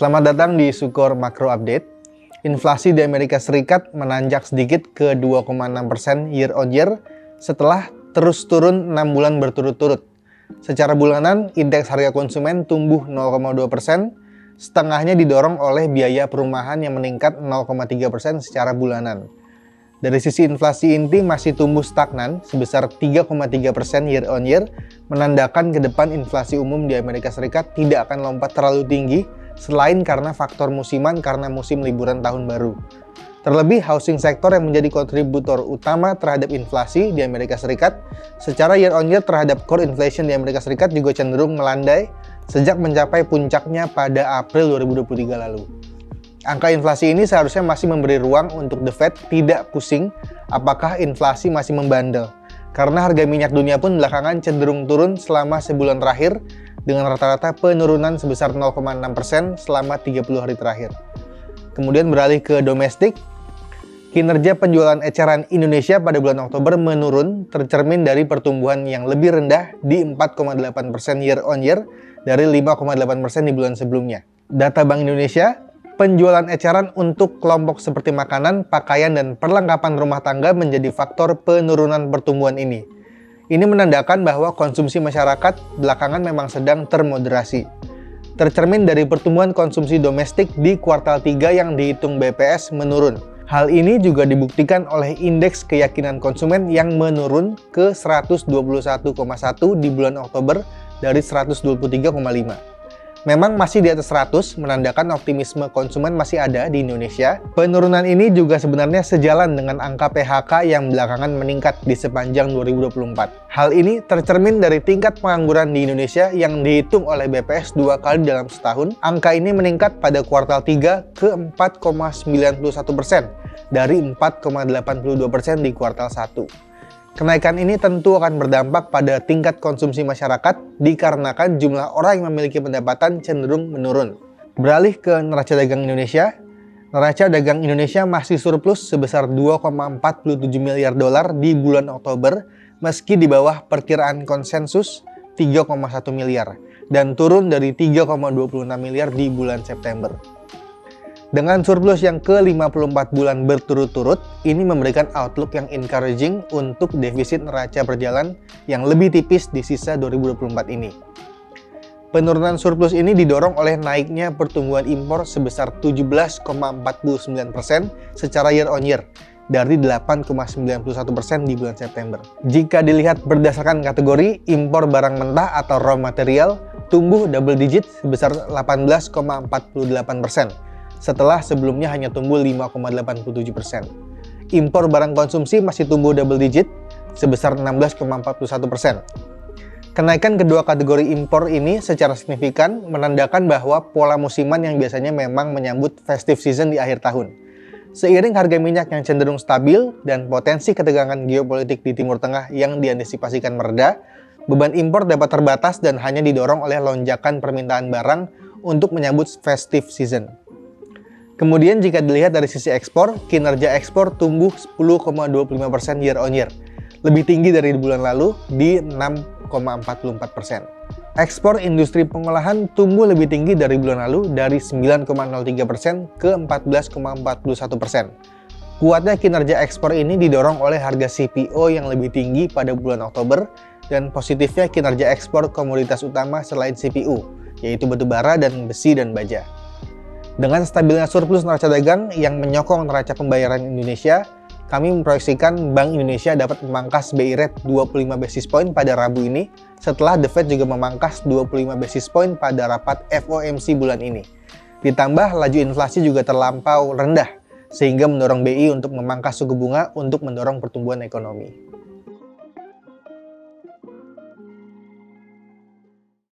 Selamat datang di Sukor Makro Update. Inflasi di Amerika Serikat menanjak sedikit ke 2,6% year on year setelah terus turun 6 bulan berturut-turut. Secara bulanan, indeks harga konsumen tumbuh 0,2%, setengahnya didorong oleh biaya perumahan yang meningkat 0,3% secara bulanan. Dari sisi inflasi inti masih tumbuh stagnan sebesar 3,3% year on year, menandakan ke depan inflasi umum di Amerika Serikat tidak akan lompat terlalu tinggi selain karena faktor musiman karena musim liburan tahun baru. Terlebih, housing sector yang menjadi kontributor utama terhadap inflasi di Amerika Serikat, secara year on year terhadap core inflation di Amerika Serikat juga cenderung melandai sejak mencapai puncaknya pada April 2023 lalu. Angka inflasi ini seharusnya masih memberi ruang untuk The Fed tidak pusing apakah inflasi masih membandel, karena harga minyak dunia pun belakangan cenderung turun selama sebulan terakhir dengan rata-rata penurunan sebesar 0,6% selama 30 hari terakhir. Kemudian beralih ke domestik, kinerja penjualan eceran Indonesia pada bulan Oktober menurun tercermin dari pertumbuhan yang lebih rendah di 4,8% year on year dari 5,8% di bulan sebelumnya. Data Bank Indonesia, penjualan eceran untuk kelompok seperti makanan, pakaian, dan perlengkapan rumah tangga menjadi faktor penurunan pertumbuhan ini. Ini menandakan bahwa konsumsi masyarakat belakangan memang sedang termoderasi. Tercermin dari pertumbuhan konsumsi domestik di kuartal 3 yang dihitung BPS menurun. Hal ini juga dibuktikan oleh indeks keyakinan konsumen yang menurun ke 121,1 di bulan Oktober dari 123,5. Memang masih di atas 100, menandakan optimisme konsumen masih ada di Indonesia. Penurunan ini juga sebenarnya sejalan dengan angka PHK yang belakangan meningkat di sepanjang 2024. Hal ini tercermin dari tingkat pengangguran di Indonesia yang dihitung oleh BPS 2 kali dalam setahun. Angka ini meningkat pada kuartal 3 ke 4,91% dari 4,82% di kuartal 1. Kenaikan ini tentu akan berdampak pada tingkat konsumsi masyarakat dikarenakan jumlah orang yang memiliki pendapatan cenderung menurun. Beralih ke neraca dagang Indonesia, neraca dagang Indonesia masih surplus sebesar 2,47 miliar dolar di bulan Oktober meski di bawah perkiraan konsensus 3,1 miliar dan turun dari 3,26 miliar di bulan September. Dengan surplus yang ke-54 bulan berturut-turut, ini memberikan outlook yang encouraging untuk defisit neraca berjalan yang lebih tipis di sisa 2024 ini. Penurunan surplus ini didorong oleh naiknya pertumbuhan impor sebesar 17,49% secara year on year, dari 8,91% di bulan September. Jika dilihat berdasarkan kategori, impor barang mentah atau raw material tumbuh double digit sebesar 18,48%. Setelah sebelumnya hanya tumbuh 5,87%. Impor barang konsumsi masih tumbuh double digit sebesar 16,41%. Kenaikan kedua kategori impor ini secara signifikan menandakan bahwa pola musiman yang biasanya memang menyambut festive season di akhir tahun. Seiring harga minyak yang cenderung stabil dan potensi ketegangan geopolitik di Timur Tengah yang diantisipasikan mereda, beban impor dapat terbatas dan hanya didorong oleh lonjakan permintaan barang untuk menyambut festive season. Kemudian jika dilihat dari sisi ekspor, kinerja ekspor tumbuh 10,25% year on year, lebih tinggi dari bulan lalu di 6,44%. Ekspor industri pengolahan tumbuh lebih tinggi dari bulan lalu dari 9,03% ke 14,41%. Kuatnya kinerja ekspor ini didorong oleh harga CPO yang lebih tinggi pada bulan Oktober dan positifnya kinerja ekspor komoditas utama selain CPU, yaitu batubara dan besi dan baja. Dengan stabilnya surplus neraca dagang yang menyokong neraca pembayaran Indonesia, kami memproyeksikan Bank Indonesia dapat memangkas BI rate 25 basis point pada Rabu ini, setelah The Fed juga memangkas 25 basis point pada rapat FOMC bulan ini. Ditambah laju inflasi juga terlampau rendah, sehingga mendorong BI untuk memangkas suku bunga untuk mendorong pertumbuhan ekonomi.